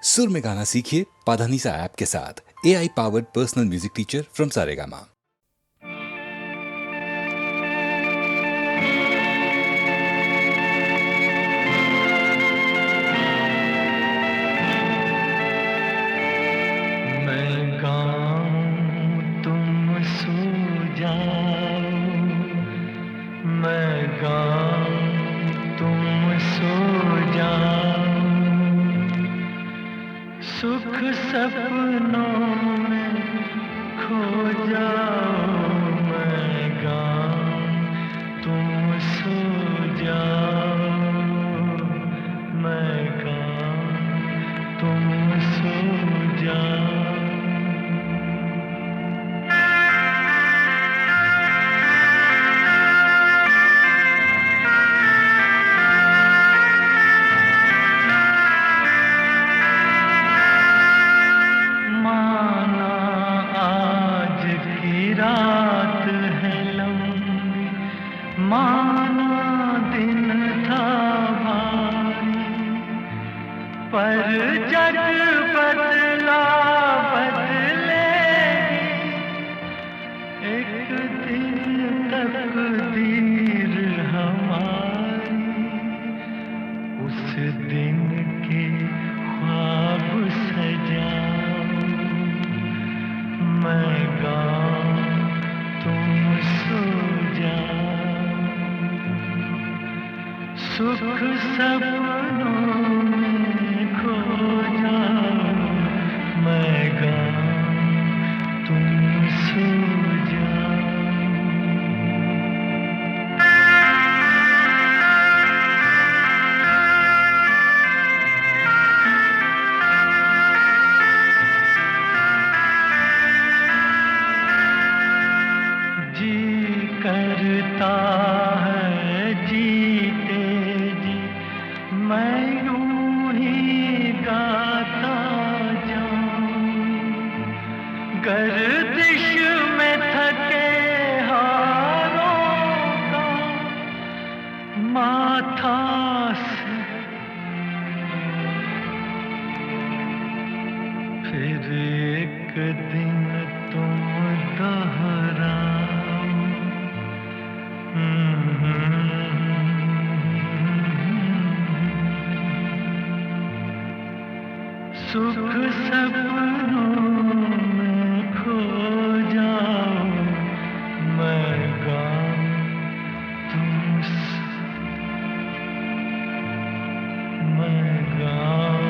सुर में गाना सीखिए पाधानीसा ऐप के साथ। AI powered personal music teacher from Saregama. सुख सपनों में खो जाओ, मैं गाऊं तुम सो जाओ, मैं गाऊं तुम सो जाओ। रात है लंबी, माना दिन था भारी, पर जग बदला बदलेगी एक दिन तकदीर हमारी, उस दिन के ख्वाब सजाओ, मैं गाऊं तुम सो जाओ। सुख सपनों में खो जाओ, मैं गाऊं तुम सो जाओ। करता है जीते जी मैं यूं ही गाता जाऊं, गर्दिश में थके हारों का माथा से फिर एक दिन तुम दोहरा सुख सपनों में खो जाओ, मैं गाऊं तुम मैं गाऊं।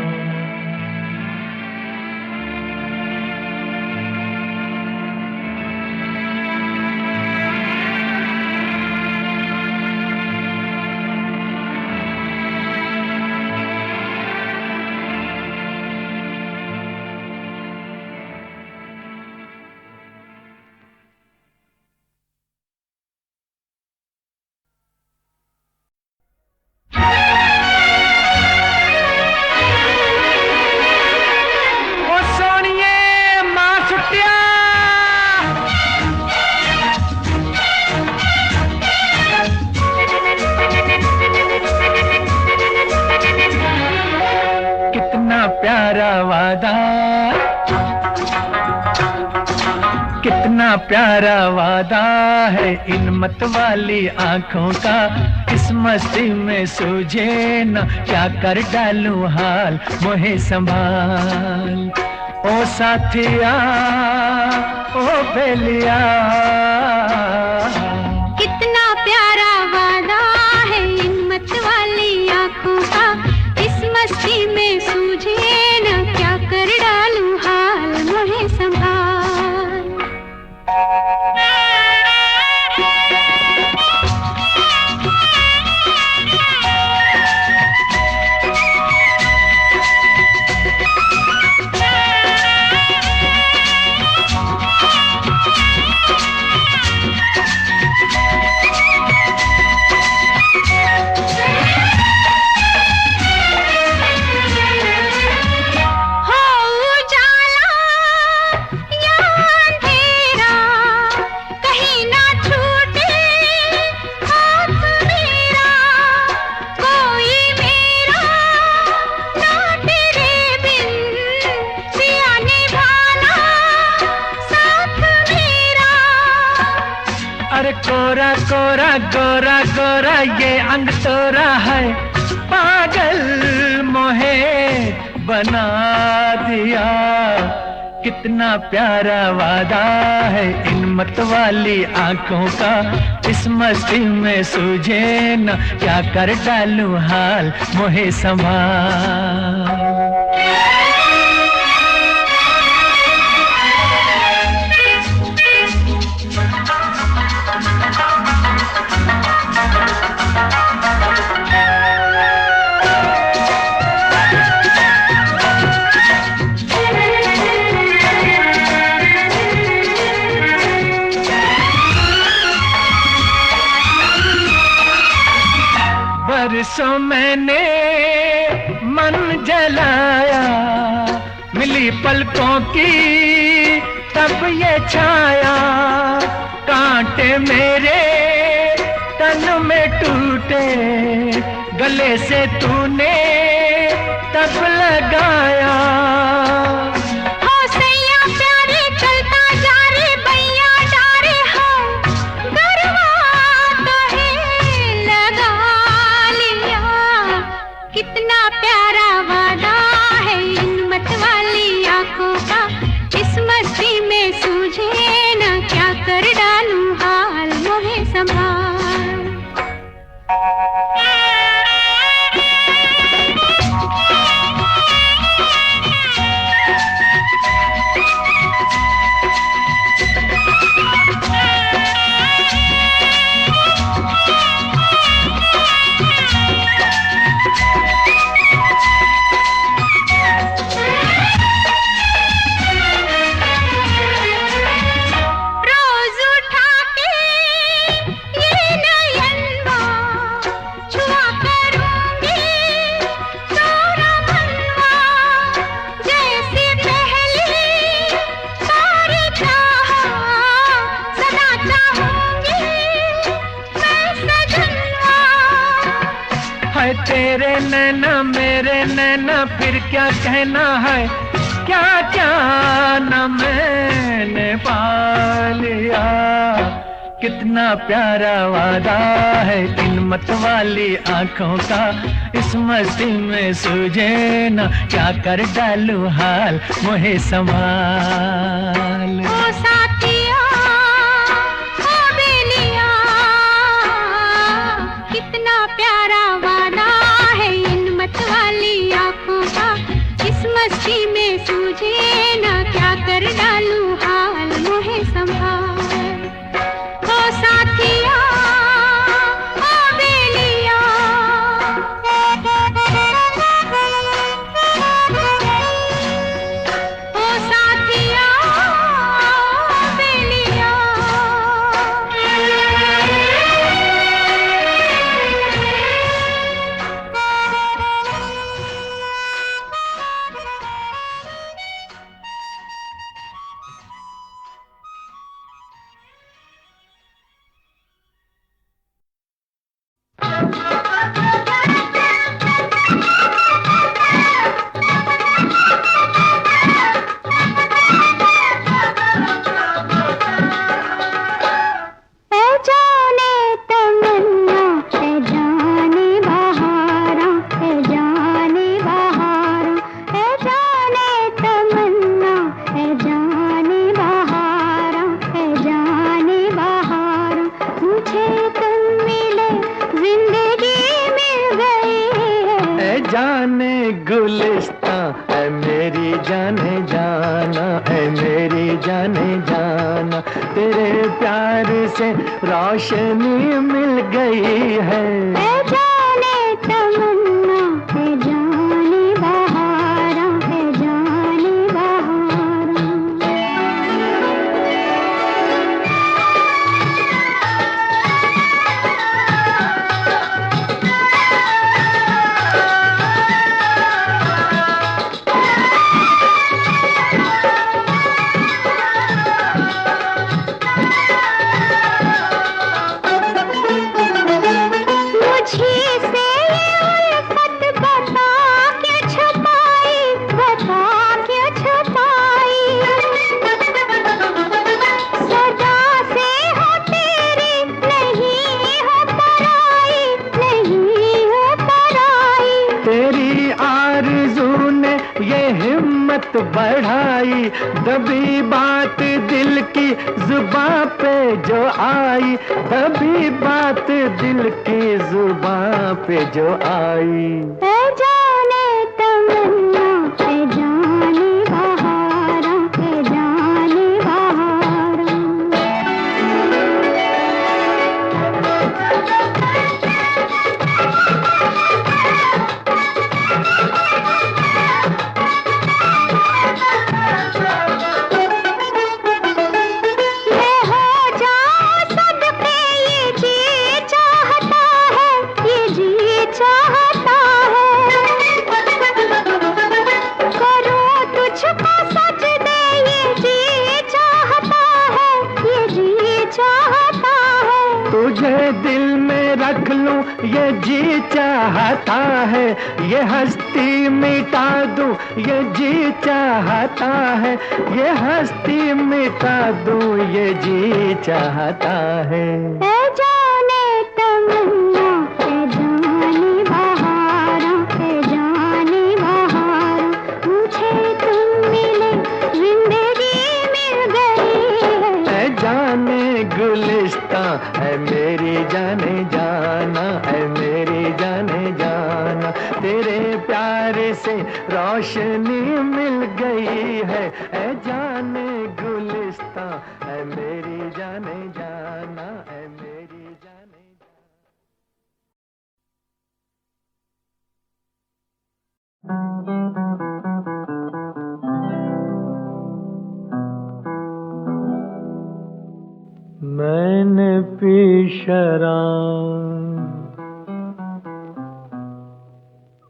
प्यारा वादा, कितना प्यारा वादा है इन मत वाली आंखों का, इस मस्ती में सूझे न क्या कर डालूं हाल, मोहे संभाल ओ साथिया ओ बेलिया। कितना प्यारा वादा है इन मत वाली आंखों का, इस मस्ती में सूझे न क्या कर डालूं हाल, मोहे संभाल। कोरा कोरा गोरा गोरा ये अंग तोरा है, पागल मोहे बना दिया। कितना प्यारा वादा है इन मतवाली आंखों का, इस मस्ती में सूझे न क्या कर डालूं हाल मोहे संभाल। बरसों मैंने मन जलाया, मिली पलकों की तब ये छाया। कांटे मेरे तन में टूटे, गले से तूने तब लगाया। कितना प्यारा वादा है इन मतवाली आंखों का, इस मस्ती में सूझे ना क्या कर डालूं हाल मोहे संभाल। तेरे नैना मेरे नैना फिर क्या कहना है, क्या क्या न मैंने पा लिया। कितना प्यारा वादा है इन मतवाली आंखों का, इस मस्ती में सूझे न क्या कर डालूं हाल मोहे संभाल। ओ साथिया ओ बेलिया, कितना प्यारा वादा है इन मतवाली आंखों का, इस मस्ती में सूझे न क्या कर डालूं हाल मोहे संभाल। ओ साथिया ओ बेलिया, ओ साथिया ओ बेलिया। जाने गुलिस्तां है मेरी जाने जाना, है मेरी जाने जाना। तेरे प्यार से रोशनी मिल गई है। जाने तमन्ना है जाने बहारा, है जाने बहारा। मुझे ये हिम्मत बढ़ाई, दबी बात दिल की जुबां पे जो आई, दबी बात दिल की जुबां पे जो आई। ए जाने तमन्ना, ए जाने बहारा, ए जाने बहारा। तुझे दिल में रख लूं ये जी चाहता है, ये हस्ती मिटा दूं ये जी चाहता है, ये हस्ती मिटा दूं ये जी चाहता है। ए जाने तमन्ना, ए जाने बहारा, ए जाने बहारा। मुझे तुम मिले, जिंदगी मिल गई है। ए जाने गुलिस्तां, ऐ मेरी जाने जाना, ऐ मेरी जाने जाना, तेरे प्यार से रोशनी मिल गई है। ऐ जाने गुलिस्तां, ऐ मेरी जाने जाना, ऐ मेरी जाने मैंने पी शराब,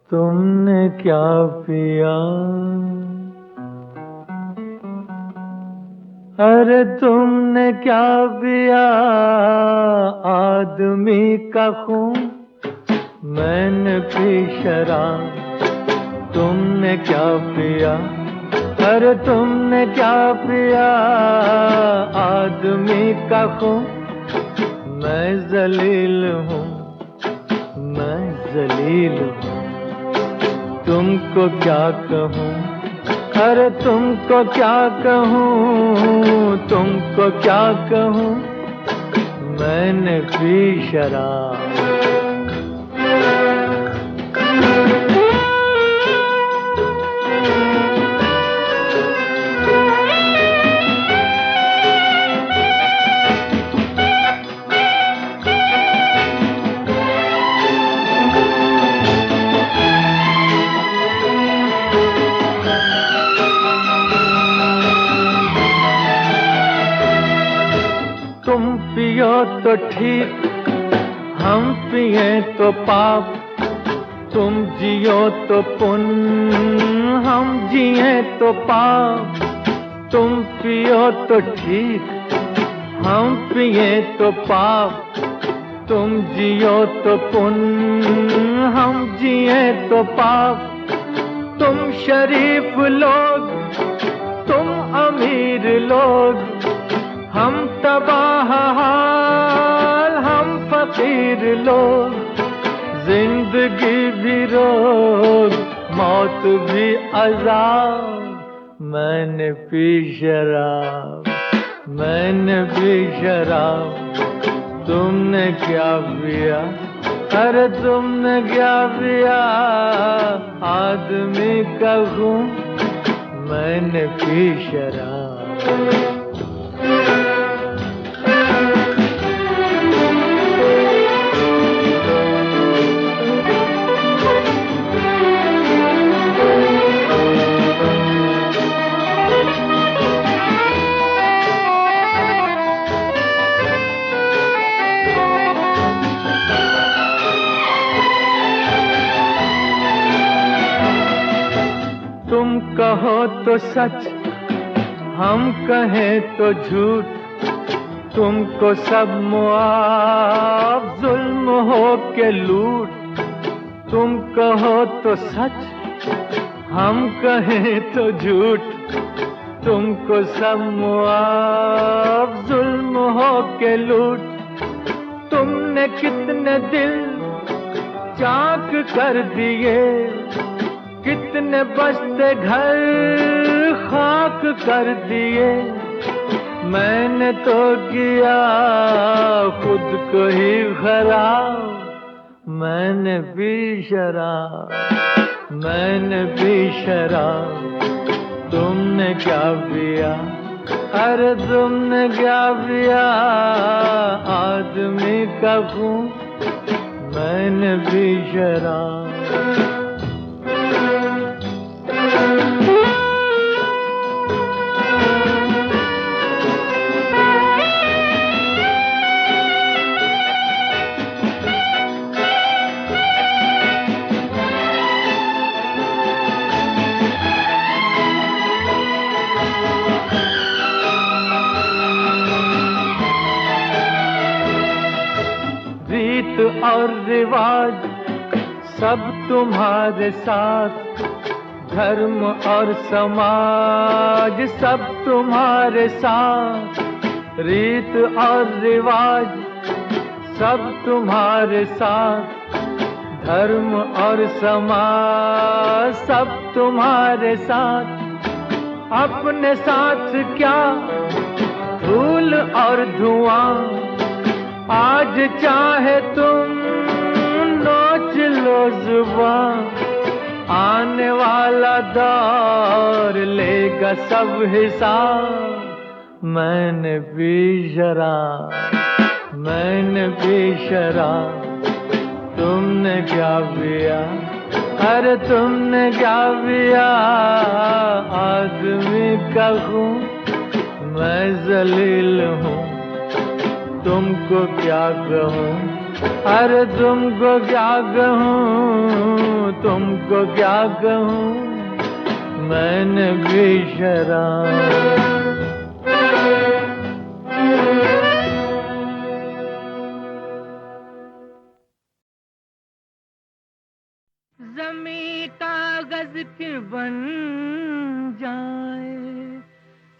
तुमने क्या पिया? अरे तुमने क्या पिया? आदमी का खून। मैंने पी शराब, तुमने क्या पिया? अरे तुमने क्या पिया? आदमी का खून। मैं जलील हूँ, मैं जलील हूँ, तुमको क्या कहूँ? अरे तुमको क्या कहूँ, तुमको क्या कहूँ? मैंने पी शराब। पियो तो ठीक, हम पिए तो पाप, तुम जियो तो पुण्य, हम जिए तो पाप। तुम पियो तो ठीक, हम पिए तो पाप, तुम जियो तो पुण्य, हम जिए तो पाप। तुम शरीफ लोग, तुम अमीर लोग, हम तबाह हाल, हम फकीर लोग। जिंदगी भी रोग, मौत भी अज़ाब। मैंने पी शराब, मैंने पी शराब, तुमने क्या पिया? अरे तुमने क्या पिया? आदमी का खून। मैंने पी शराब। तुम कहो तो सच, हम कहें तो झूठ, तुमको सब मुआफ, जुल्म हो के लूट। तुम कहो तो सच, हम कहें तो झूठ, तुमको सब मुआफ, जुल्म हो के लूट। तुमने कितने दिल चाक कर दिए, कितने बसते घर खाक कर दिए, मैंने तो किया खुद को ही खराब। मैंने भी शराब, मैंने भी शराब, तुमने क्या पिया? अरे तुमने क्या पिया? आदमी का खून, मैंने भी शराब। और रिवाज सब तुम्हारे साथ, धर्म और समाज सब तुम्हारे साथ, रीत और रिवाज सब तुम्हारे साथ, धर्म और समाज सब तुम्हारे साथ। अपने साथ क्या धूल और धुआं, आज चाहे तुम नोच लो जुबान, आने वाला दौर लेगा सब हिसाब। मैंने भी शराब, मैंने भी शराब, तुमने क्या पिया? अरे तुमने क्या पिया? आदमी का खून, मैं जलील हूँ, तुमको क्या कहूँ? अरे तुमको क्या कहूँ? तुमको क्या कहूँ? मैंने भी शराब। ज़मीं कागज की बन जाए,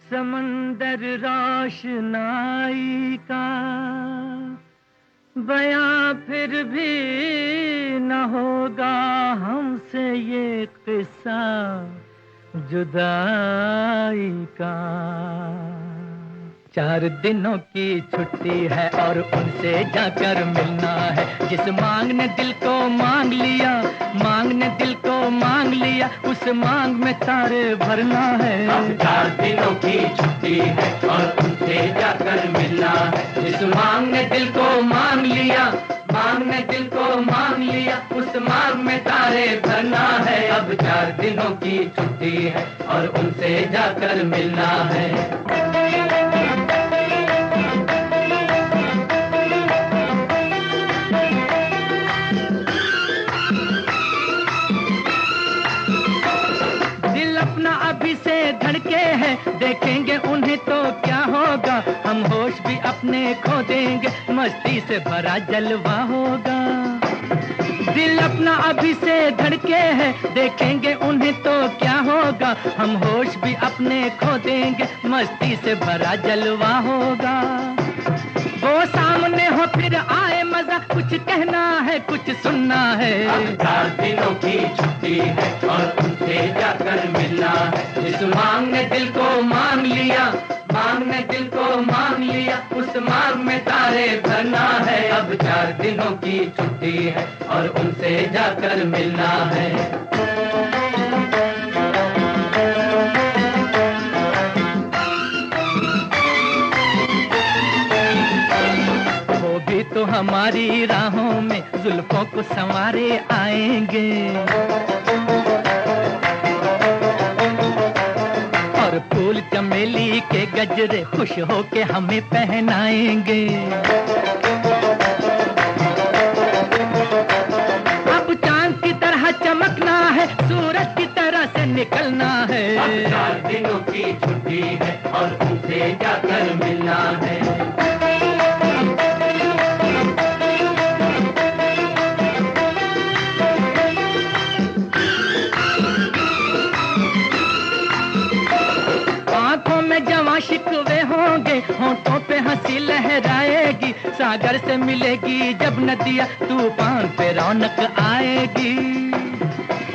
समंदर रोशनाई का, बयां फिर भी न होगा हमसे ये किस्सा जुदाई का। 4 दिनों की छुट्टी है और उनसे जाकर मिलना है। जिस मांग ने दिल को मांग लिया, मांग ने दिल को मांग लिया, उस मांग में तारे भरना है। अब 4 दिनों की छुट्टी है और उनसे जाकर मिलना है। जिस मांग ने दिल को मांग लिया, मांग ने दिल को मांग लिया, उस मांग में तारे भरना है। अब 4 दिनों की छुट्टी है और उनसे जाकर मिलना है। अभी से धड़के हैं, देखेंगे उन्हें तो क्या होगा। हम होश भी अपने खो देंगे, मस्ती से भरा जलवा होगा। दिल अपना अभी से धड़के हैं, देखेंगे उन्हें तो क्या होगा। हम होश भी अपने खो देंगे, मस्ती से भरा जलवा होगा। वो सामने हो फिर आए मजा, कुछ कहना है कुछ सुनना है। अब 4 दिनों की छुट्टी है और उनसे जाकर मिलना है। जिस मांग ने दिल को मांग लिया, मांग ने दिल को मांग लिया, उस मांग में तारे भरना है। अब 4 दिनों की छुट्टी है और उनसे जाकर मिलना है। तो हमारी राहों में जुल्फों को संवारे आएंगे, और फूल चमेली के गजरे खुश होके हमें पहनाएंगे। अब चांद की तरह चमकना है, सूरज की तरह से निकलना है। अब 4 दिनों की छुट्टी है और उनसे जाकर मिलना है। शिकवे होंगे, होंठों पे हंसी लहराएगी। सागर से मिलेगी जब नदियाँ, तूफान पे रौनक आएगी।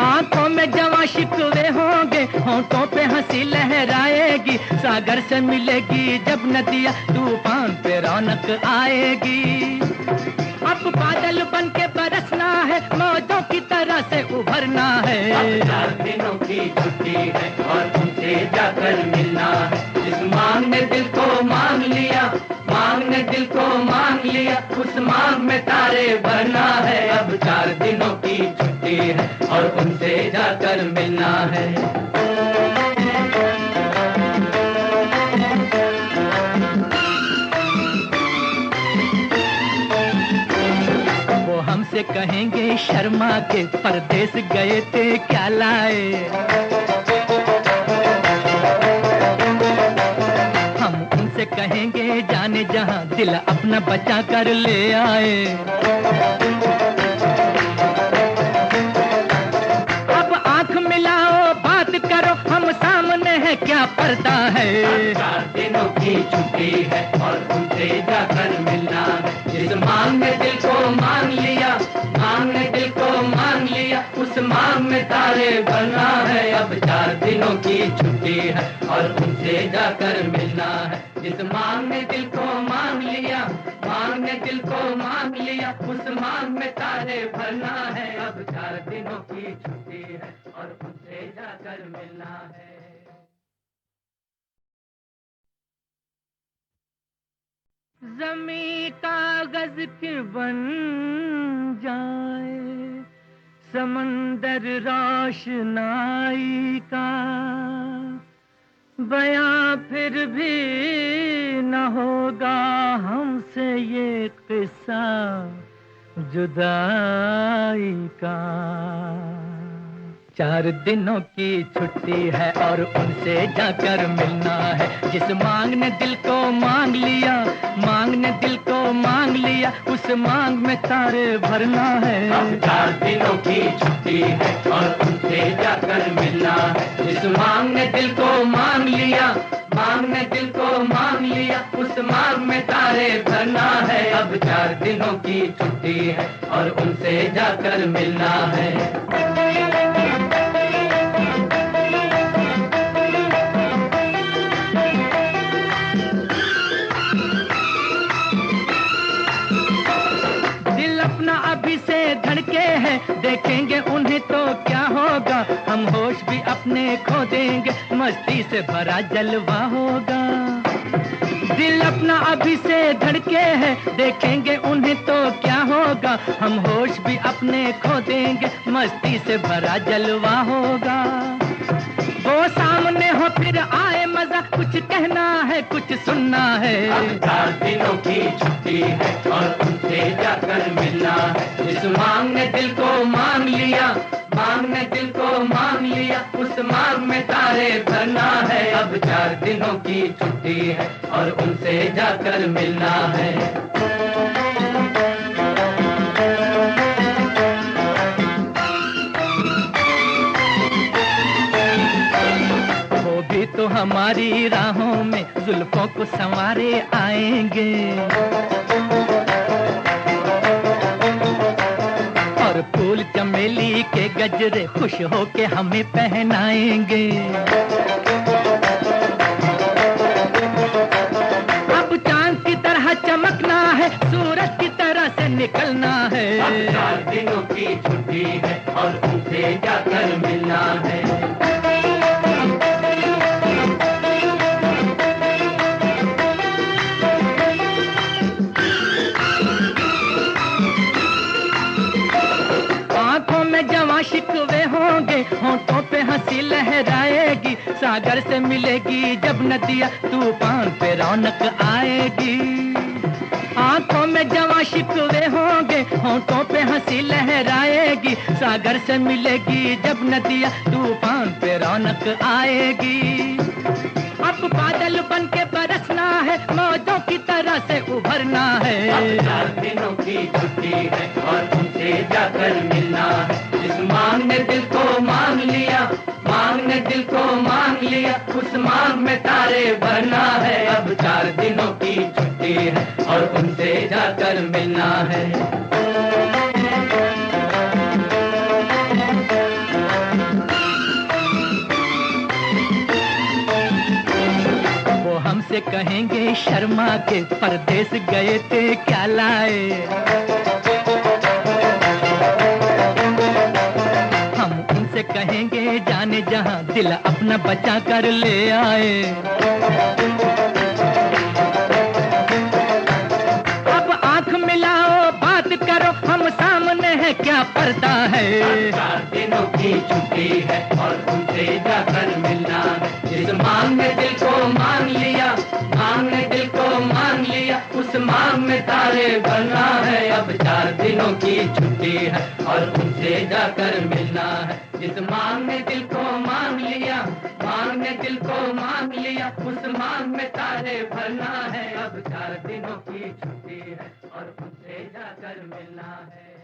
आंखों में जवां शिकवे होंगे, होंठों पे हंसी लहराएगी, सागर से मिलेगी जब नदियाँ तूफान पे रौनक आएगी। अब बादल बन के बरसना है, मौजों की तरह से उभरना है। अब 4 दिनों की छुट्टी है और तुमसे जाकर मिलना है। जिस मांग ने दिल को मांग लिया, मांग ने दिल को मांग लिया, उस मांग में तारे भरना है। अब 4 दिनों की छुट्टी है और उनसे जाकर मिलना है। हमसे कहेंगे शर्मा के परदेस गए थे क्या लाए, हम उनसे कहेंगे जाने जहां दिल अपना बचा कर ले आए। अब आंख मिलाओ बात करो, हम सामने है क्या पर्दा है। 4 दिनों की छुट्टी है और उनसे जाकर मिलना है। जिस मांग ने दिल को मांग लिया, मांग ने दिल को मांग लिया, उस मांग में तारे भरना है। अब 4 दिनों की छुट्टी है और उनसे जाकर मिलना है। जिस मांग ने दिल को मांग लिया, मांग ने दिल को मांग लिया, उस मांग में तारे भरना है। अब 4 दिनों की छुट्टी है और उनसे जाकर मिलना है। ज़मीं कागज की बन जाए, समंदर रोशनाई का, बयां फिर भी न होगा हमसे ये किस्सा जुदाई का। 4 दिनों की छुट्टी है और उनसे जाकर मिलना है। जिस मांग ने दिल को मांग लिया, मांग ने दिल को मांग लिया, उस मांग में तारे भरना है। अब 4 दिनों की छुट्टी है और उनसे जाकर मिलना है। जिस मांग ने दिल को मांग लिया, मांग ने दिल को मांग लिया, उस मांग में तारे भरना है। अब 4 दिनों की छुट्टी है और उनसे जाकर मिलना है। अभी से धड़के हैं, देखेंगे उन्हें तो क्या होगा, हम होश भी अपने खो देंगे, मस्ती से भरा जलवा होगा। दिल अपना अभी से धड़के हैं, देखेंगे उन्हें तो क्या होगा, हम होश भी अपने खो देंगे, मस्ती से भरा जलवा होगा। वो सामने हो फिर आए मजा, कुछ कहना है कुछ सुनना है। अब 4 दिनों की छुट्टी है और उनसे जाकर मिलना है। जिस मांग ने दिल को मांग लिया, मांग ने दिल को मांग लिया, उस मांग में तारे भरना है। अब 4 दिनों की छुट्टी है और उनसे जाकर मिलना है। तो हमारी राहों में जुल्फों को संवारे आएंगे, और फूल चमेली के गजरे खुश होके हमें पहनाएंगे। अब चांद की तरह चमकना है, सूरज की तरह से निकलना है। अब 4 दिनों की छुट्टी है और उनसे जाकर मिलना है। शिकवे होंगे, होंठों पे हंसी लहराएगी, सागर से मिलेगी जब नदियाँ तूफान पे रौनक आएगी। आंखों में जवां शिकवे होंगे, होंठों पे हंसी लहराएगी, सागर से मिलेगी जब नदियाँ तूफान पे रौनक आएगी। अब बादल बन के बरसना है, मौजों की तरह से उभरना है। अब 4 दिनों की छुट्टी है और उनसे जाकर मिलना है। जिस मांग ने दिल को मांग लिया, मांग ने दिल को मांग लिया, उस मांग में तारे भरना है। अब 4 दिनों की छुट्टी है और उनसे जाकर मिलना है। उनसे कहेंगे शर्मा के परदेस गए थे क्या लाए। हम उनसे कहेंगे जाने जहां दिल अपना बचा कर ले आए। अब आंख मिलाओ बात करो, हम सामने है क्या पर्दा है। 4 दिनों की छुट्टी है और उनसे जाकर मिलना है। जिस मांग ने दिल को मान लिया, मांग ने दिल को मान लिया, उस मांग में तारे भरना है। अब 4 दिनों की छुट्टी है और उनसे जाकर मिलना है। जिस मांग ने दिल को मान लिया, मांग ने दिल को मान लिया, उस मांग में तारे भरना है। अब 4 दिनों की छुट्टी है और उनसे जाकर मिलना है।